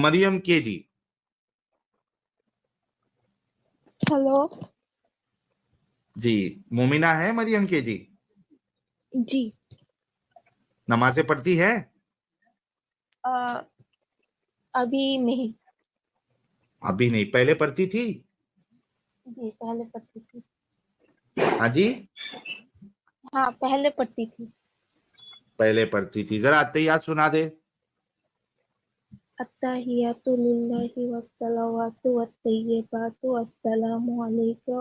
मरियम के जी। हेलो जी, मोमिना है मरियम के जी? जी। नमाजें पढ़ती है? आ, अभी नहीं। अभी नहीं, पहले पढ़ती थी? जी पहले पढ़ती थी। हाँ जी, हाँ पहले पढ़ती थी। पहले पढ़ती थी। जरा अत्तहियात सुना दे। अत्तहियातु लिल्लाहि वस्सलावातु वत्तय्यिबातु अस्सलामु अलैका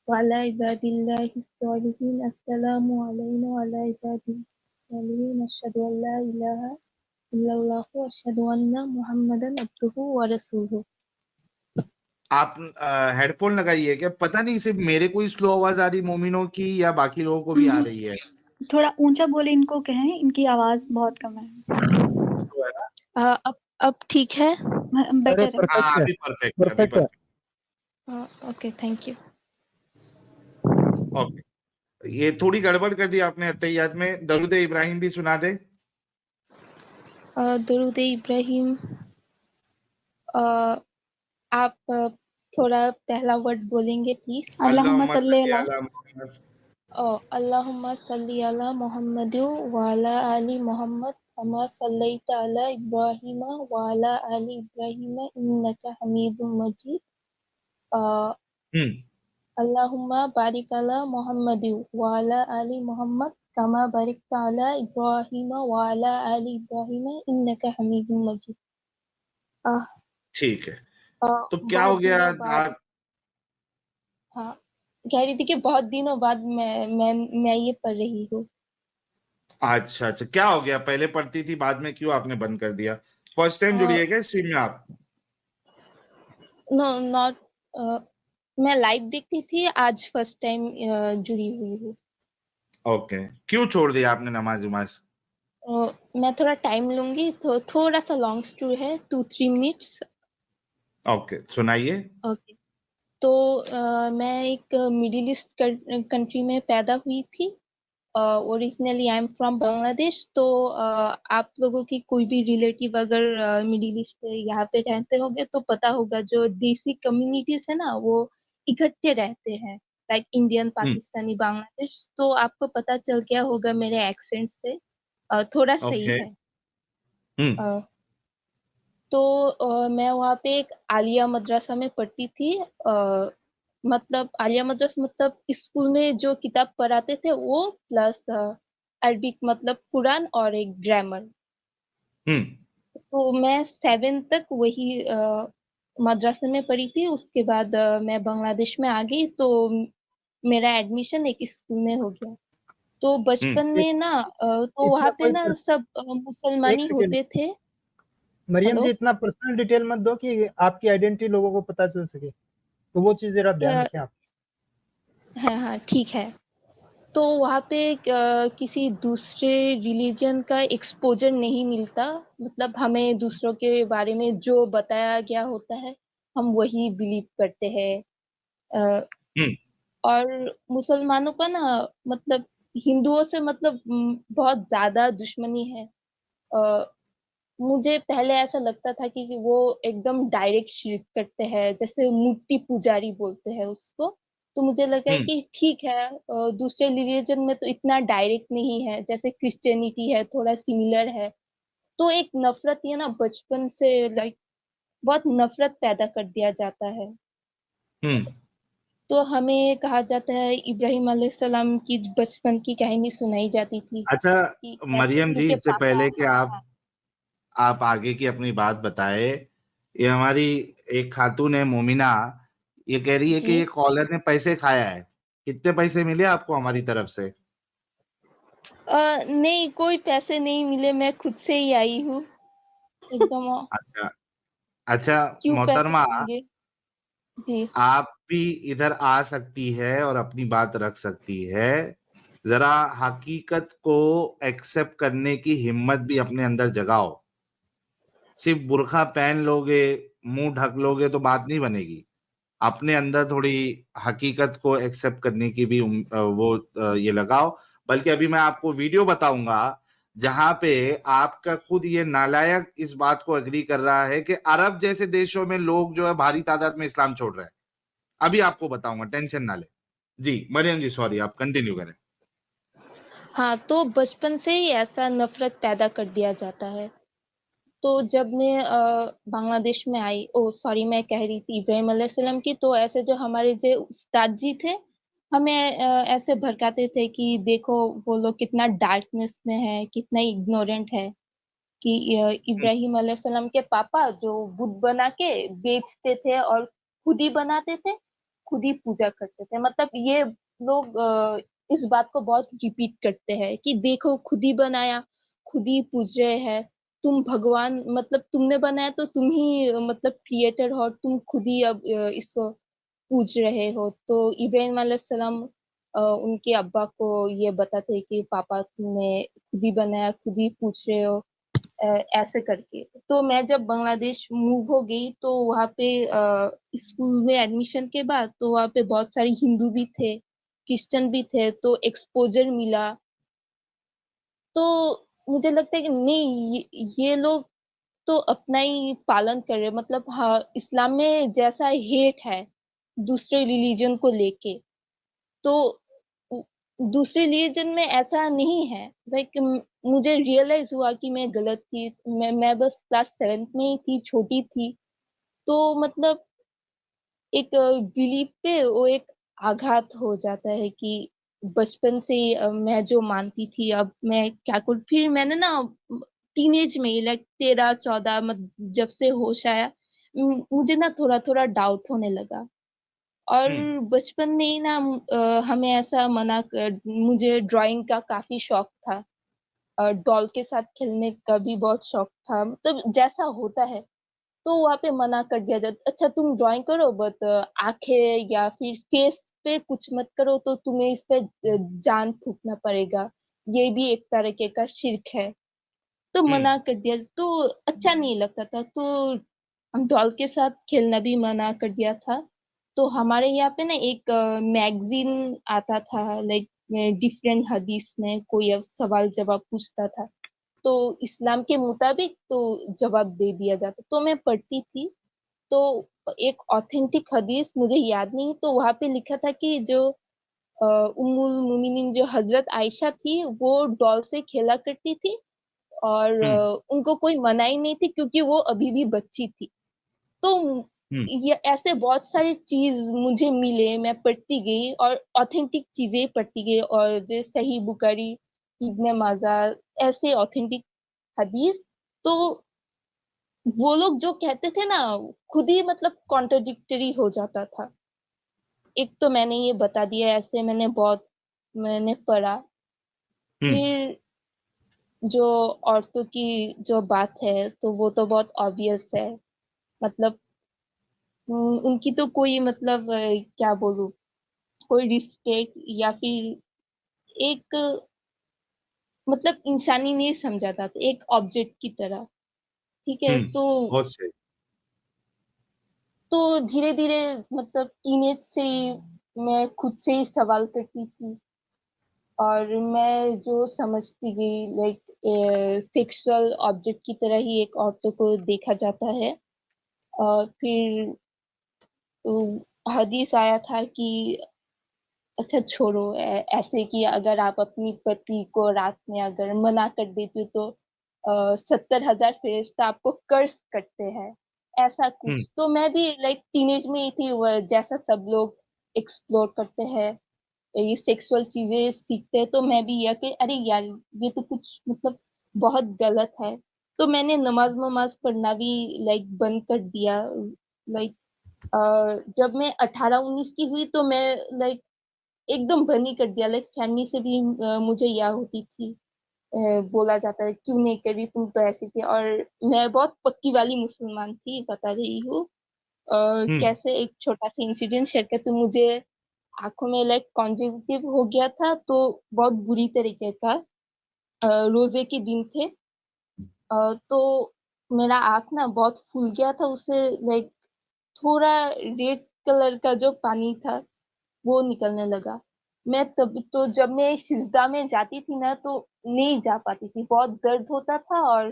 वअला इबादिल्लाहिस सॉलिहीन अस्सलामु अलैना वअला इबादिस सॉलिहीन अशहदु अल्ला इलाहा इल्लल्लाह व अशहदु अन्ना मुहम्मदन अब्दुहु व रसूलुहु। आप हेडफोन लगाइए क्या? पता नहीं सिर्फ मेरे को ही स्लो आवाज आ रही मोमिनों की या बाकी लोगों को भी आ रही है? थोड़ा ऊंचा बोले, इनको कहें, इनकी आवाज बहुत कम है। अब ठीक है? बेटर है। हाँ, अभी परफेक्ट, अभी परफेक्ट है। Perfect. Okay thank you. Okay, ये थोड़ी गड़बड़ कर दी आपने अत्तहियात में। दरूद इब्राहिम भी सुना दे। दरूद इब्राहिम आप थोड़ा पहला वर्ड बोलेंगे प्लीज? अल्लाहुम्मा सल्ली अला। अला मुहम्मद। अल्लाहुम्मा सल्ली अला मुहम्मद व अला आलि मुहम्मद कमा सल्लैता अला इब्राहीम व अला आलि इब्राहीम इन्नका हमीदुम मजीद। अल्लाहुम्मा बारिक अला मुहम्मद व अला आलि मुहम्मद कमा बारिकता अला इब्राहीम व अला आलि इब्राहीम इन्नका हमीदुम मजीद। ठीक है, तो क्या हो बहुत गया? दिनों बाद, हाँ कह रही थी कि बहुत दिनों बाद मैं ये पढ़ रही हूँ। अच्छा अच्छा, क्या हो गया? पहले पढ़ती थी, बाद में क्यों आपने बंद कर दिया? फर्स्ट टाइम जुड़ी है क्या स्ट्रीम में आप? नो नॉट, मैं लाइव देखती थी, आज फर्स्ट टाइम जुड़ी हुई हूँ। ओके, क्यों छोड़ दिया आपने नमाज वमाज? मैं थोड़ा टाइम लूंगी, तो थोड़ा सा लॉन्ग स्टोरी है, 2-3 मिनट्स। ओके, सुनाइए। ओके, तो मैं एक मिडिल ईस्ट कंट्री में पैदा हुई थी। Originally I am from Bangladesh. तो आप लोगों की कोई भी रिलेटिव अगर मिडिल ईस्ट पे यहाँ पे रहते होंगे तो पता होगा, जो देसी कम्युनिटीज है ना वो इकट्ठे रहते हैं, लाइक इंडियन, पाकिस्तानी, बांग्लादेश। तो आपको पता चल गया होगा मेरे एक्सेंट से, थोड़ा सही ओके। है। तो मैं वहाँ पे एक आलिया मदरसा में पढ़ती थी। मतलब आलिया मदरसा मतलब स्कूल में जो किताब पढ़ाते थे वो, प्लस अरबिक मतलब कुरान और एक ग्रामर। तो मैं 7 तक वही मदरसे में पढ़ी थी। उसके बाद मैं बांग्लादेश में आ गई, तो मेरा एडमिशन एक स्कूल में हो गया। तो बचपन में ना तो वहाँ इसमें पे कोई ना सब एक मुसलमानी सेकेंड, होते थे। मरियम हेलो। जी इतना पर्सनल डिटेल मत दो कि आपकी आइडेंटिटी लोगों को पता चल सके, तो वो चीज जरा ध्यान रखें आप। हाँ हाँ ठीक है। तो वहाँ पे किसी दूसरे रिलीजन का एक्सपोजर नहीं मिलता। मतलब हमें दूसरों के बारे में जो बताया गया होता है हम वही बिलीव करते हैं। अ, और मुसलमानों का ना मतलब हिंदुओं से मतलब बहुत ज्यादा दुश्मनी है। अ, मुझे पहले ऐसा लगता था कि वो एकदम डायरेक्ट शिर्क करते हैं, जैसे मूर्ति पुजारी बोलते हैं उसको। तो मुझे लगा है कि ठीक है, दूसरे रिलीजन में तो इतना डायरेक्ट नहीं है, जैसे क्रिश्चियनिटी है थोड़ा सिमिलर है। तो एक नफरत ये ना बचपन से, लाइक बहुत नफरत पैदा कर दिया जाता है। तो हमें कहा जाता है, इब्राहिम अलैहिस्सलाम की बचपन की कहानी सुनाई जाती थी अच्छा कि कैसे मरियम जी, उनके इससे पापा। पहले कि आप आगे की अपनी बात बताए, ये हमारी एक खातून है मोमिना, ये कह रही है कि जी ये कॉलर ने पैसे खाया है। कितने पैसे मिले आपको हमारी तरफ से? नहीं कोई पैसे नहीं मिले, मैं खुद से ही आई हूँ एकदम। अच्छा अच्छा, क्यों पैसे मोहतरमा, देंगे? जी। आप भी इधर आ सकती है और अपनी बात रख सकती है। जरा हकीकत को एक्सेप्ट करने की हिम्मत भी अपने अंदर जगाओ। सिर्फ बुर्का पहन लोगे, मुंह ढक लोगे तो बात नहीं बनेगी। अपने अंदर थोड़ी हकीकत को एक्सेप्ट करने की भी ये लगाओ। बल्कि अभी मैं आपको वीडियो बताऊंगा जहां पे आपका खुद ये नालायक इस बात को एग्री कर रहा है कि अरब जैसे देशों में लोग जो है भारी तादाद में इस्लाम छोड़ रहे हैं। अभी आपको बताऊंगा, टेंशन ना ले। जी मरियम जी, सॉरी, आप कंटिन्यू करें। हाँ, तो बचपन से ही ऐसा नफरत पैदा कर दिया जाता है। तो जब मैं बांग्लादेश में आई, सॉरी, मैं कह रही थी इब्राहिम अलैहिस्सलाम की, तो ऐसे जो हमारे जो उस्ताद जी थे, हमें ऐसे भड़काते थे कि देखो वो लोग कितना डार्कनेस में है, कितना इग्नोरेंट है, कि इब्राहिम अलैहिस्सलाम के पापा जो बुत बना के बेचते थे और खुद ही बनाते थे, खुद ही पूजा करते थे। मतलब ये लोग इस बात को बहुत रिपीट करते हैं कि देखो खुद ही बनाया, खुद ही पूज रहे हैं, तुम भगवान, मतलब तुमने बनाया तो तुम ही मतलब क्रिएटर हो, तुम खुद ही अब इसको पूज रहे हो। तो इब्राहिम अलैहिस्सलाम उनके अब्बा को ये बताते हैं कि पापा तुमने खुद ही बनाया, खुद ही पूछ रहे हो, ऐसे करके। तो मैं जब बांग्लादेश मूव हो गई तो वहाँ पे स्कूल में एडमिशन के बाद तो वहाँ पे बहुत सारे हिंदू भी थे, क्रिश्चियन भी थे, तो एक्सपोजर मिला। तो मुझे लगता है कि नहीं, ये लोग तो अपना ही पालन कर रहे हैं। मतलब हाँ, इस्लाम में जैसा हेट है दूसरे रिलीजन को लेके, तो दूसरे रिलीजन में ऐसा नहीं है। लाइक मुझे रियलाइज हुआ कि मैं गलत थी। मैं बस क्लास 7th में ही थी, छोटी थी। तो मतलब एक बिलीफ पे वो एक आघात हो जाता है कि बचपन से ही, मैं जो मानती थी अब मैं क्या करूं। फिर मैंने ना टीनेज में ही, लाइक 13-14, जब से होश आया, मुझे ना थोड़ा थोड़ा डाउट होने लगा। और हम्म। बचपन में ही ना हमें ऐसा मुझे ड्राइंग का काफी शौक था, डॉल के साथ खेलने का भी बहुत शौक था, मतलब जैसा होता है। तो वहाँ पे मना कर दिया जाता, अच्छा तुम ड्राइंग करो बट आंखें या फिर फेस पे कुछ मत करो, तो तुम्हें इस पे जान फूकना पड़ेगा, ये भी एक तरीके का शिर्क है। तो हम्म। मना कर दिया, तो अच्छा नहीं लगता था। तो डॉल के साथ खेलना भी मना कर दिया था। तो हमारे यहाँ पे ना एक मैगजीन आता था, लाइक डिफरेंट हदीस में कोई अब सवाल जवाब पूछता था, तो इस्लाम के मुताबिक तो जवाब दे दिया जाता, तो मैं पढ़ती थी। तो एक ऑथेंटिक हदीस मुझे याद नहीं, तो वहां पे लिखा था कि जो उम्मुल मोमिनीन जो हजरत आयशा थी वो डॉल से खेला करती थी, और हम्म। उनको कोई मनाही नहीं थी क्योंकि वो अभी भी बच्ची थी। तो हम्म। ये ऐसे बहुत सारी चीज मुझे मिले, मैं पढ़ती गई और ऑथेंटिक चीजें पढ़ती गई, और जो सही बुखारी, इब्ने माजा, ऐसे ऑथेंटिक हदीस। तो वो लोग जो कहते थे ना, खुद ही मतलब कॉन्ट्रडिक्टरी हो जाता था। एक तो मैंने ये बता दिया, ऐसे मैंने पढ़ा। हम्म। फिर जो औरतों की जो बात है तो वो तो बहुत ऑब्वियस है। मतलब उनकी तो कोई मतलब क्या बोलूं, कोई रिस्पेक्ट या फिर एक मतलब इंसानी नहीं समझा जाता, एक ऑब्जेक्ट की तरह। ठीक है। हम्म। बहुत सही। तो धीरे धीरे मतलब टीनेज से ही मैं खुद से ही सवाल करती थी, और मैं जो समझती गई, लाइक सेक्सुअल ऑब्जेक्ट की तरह ही एक औरतों को देखा जाता है। और फिर हदीस आया था कि अच्छा छोड़ो, ऐसे कि अगर आप अपनी पति को रात में अगर मना कर देते हो तो 70,000 फरिश्ता आपको कर्स करते हैं, ऐसा हम्म। कुछ। तो मैं भी लाइक टीनेज में ही थी, जैसा सब लोग एक्सप्लोर करते हैं, ये सेक्सुअल चीजें सीखते हैं, तो मैं भी यह कि अरे यार ये तो कुछ मतलब बहुत गलत है। तो मैंने नमाज नमाज पढ़ना भी लाइक बंद कर दिया। लाइक जब मैं 18-19 की हुई तो मैं लाइक एकदम बनी कर दिया। लाइक फैमिली से भी मुझे यह होती थी, बोला जाता है क्यों नहीं करी, तुम तो ऐसी थी। और मैं बहुत पक्की वाली मुसलमान थी, बता रही हूँ। हम्म। कैसे एक छोटा सा इंसिडेंट शेयर करती हूँ। मुझे आंखों में लाइक कॉन्जेक्टिव हो गया था, तो बहुत बुरी तरीके का। रोजे के दिन थे। तो मेरा आंख ना बहुत फूल गया था, उससे लाइक थोड़ा रेड कलर का जो पानी था वो निकलने लगा। मैं तब तो जब मैं सिजदा में जाती थी ना तो नहीं जा पाती थी, बहुत दर्द होता था और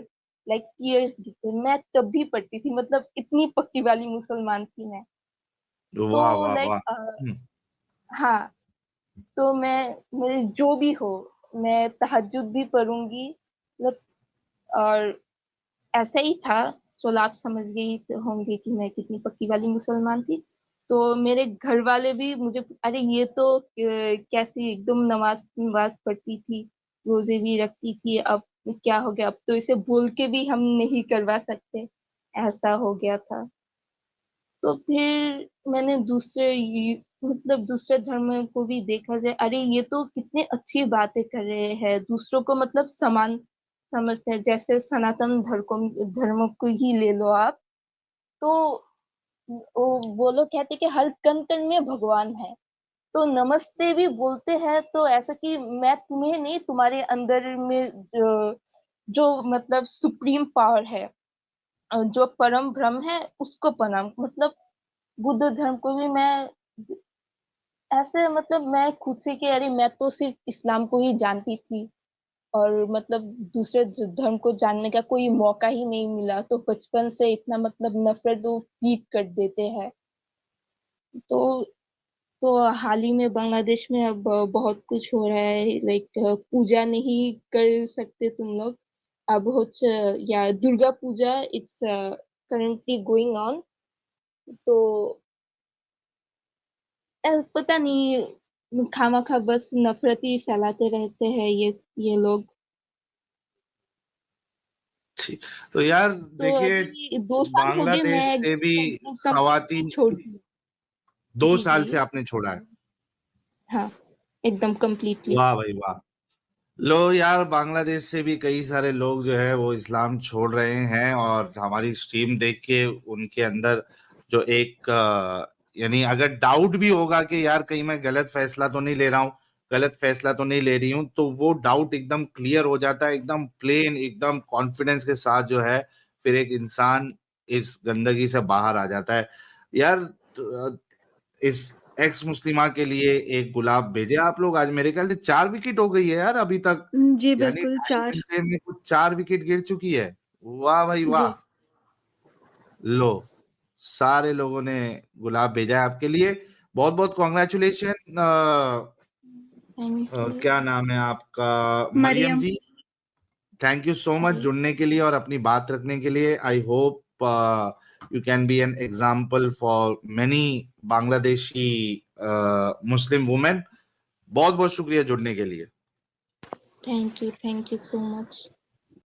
लाइक टीयर्स गिरते। मैं तब भी पढ़ती थी, मतलब इतनी पक्की वाली मुसलमान थी मैं। वाह तो वाह लाइक वाह। हाँ, तो मैं जो भी हो, मैं तहज्जुद भी पढ़ूंगी, मतलब। और ऐसा ही था, तो आप समझ गई होंगे कि मैं कितनी पक्की वाली मुसलमान थी। तो मेरे घर वाले भी मुझे, अरे ये तो कैसी एकदम नमाज नमाज पढ़ती थी, रोजे भी रखती थी, अब क्या हो गया, अब तो इसे बोल के भी हम नहीं करवा सकते, ऐसा हो गया था। तो फिर मैंने मतलब दूसरे धर्म को भी देखा जाए, अरे ये तो कितने अच्छी बातें कर रहे हैं, दूसरों को मतलब समान समझते हैं। जैसे सनातन धर्म को ही ले लो आप, तो वो लोग कहते हैं कि हर कण कण में भगवान है। तो नमस्ते भी बोलते हैं, तो ऐसा कि मैं तुम्हें नहीं, तुम्हारे अंदर में जो मतलब सुप्रीम पावर है, जो परम ब्रह्म है, उसको प्रणाम। मतलब बुद्ध धर्म को भी मैं ऐसे, मतलब मैं खुद से कि अरे मैं तो सिर्फ इस्लाम को ही जानती थी, और मतलब दूसरे धर्म को जानने का कोई मौका ही नहीं मिला, तो बचपन से इतना मतलब नफरत वो फीड कर देते हैं। तो तो हाल ही में बांग्लादेश में अब बहुत कुछ हो रहा है, लाइक पूजा नहीं कर सकते तुम लोग अब हो, या Durga Puja, it's currently going on. तो पता नहीं, खामखा बस नफरत ही फैलाते रहते हैं ये लोग। ठीक। तो यार तो देखिए, अभी 2 साल हो गए बांग्लादेश मैं से भी कंप्लीटली खवातीन, छोड़ दी। 2 साल से जी आपने छोड़ा है? हाँ, एकदम कंप्लीटली। वाह भाई वाह। लो यार, बांग्लादेश से भी कई सारे लोग जो है वो इस्लाम छोड़ रहे हैं, और हमारी स्ट्रीम देख के उनके अंदर जो एक यानी अगर डाउट भी होगा कि यार कहीं मैं गलत फैसला तो नहीं ले रहा हूँ, गलत फैसला तो नहीं ले रही हूँ, तो वो डाउट एकदम क्लियर हो जाता है, एकदम प्लेन, एकदम कॉन्फिडेंस के साथ जो है फिर एक इंसान इस गंदगी से बाहर आ जाता है। यार इस एक्स मुस्लिमा के लिए एक गुलाब भेजे आप लोग। आज मेरे ख्याल से 4 विकेट हो गई है यार अभी तक, जी यानी बिल्कुल, 4। 2.5 घंटे में कुछ 4 विकेट गिर चुकी है। वाह भाई जी। वाह। लो, सारे लोगों ने गुलाब भेजा है आपके लिए, बहुत बहुत कॉन्ग्रेचुलेशन। Thank you. क्या नाम है आपका? मरियम मरियम। जी, थैंक यू सो मच जी जुड़ने के लिए और अपनी बात रखने के लिए। I hope you can be an example for many Bangladeshi Muslim women. बहुत बहुत शुक्रिया जुड़ने के लिए। Thank you so much.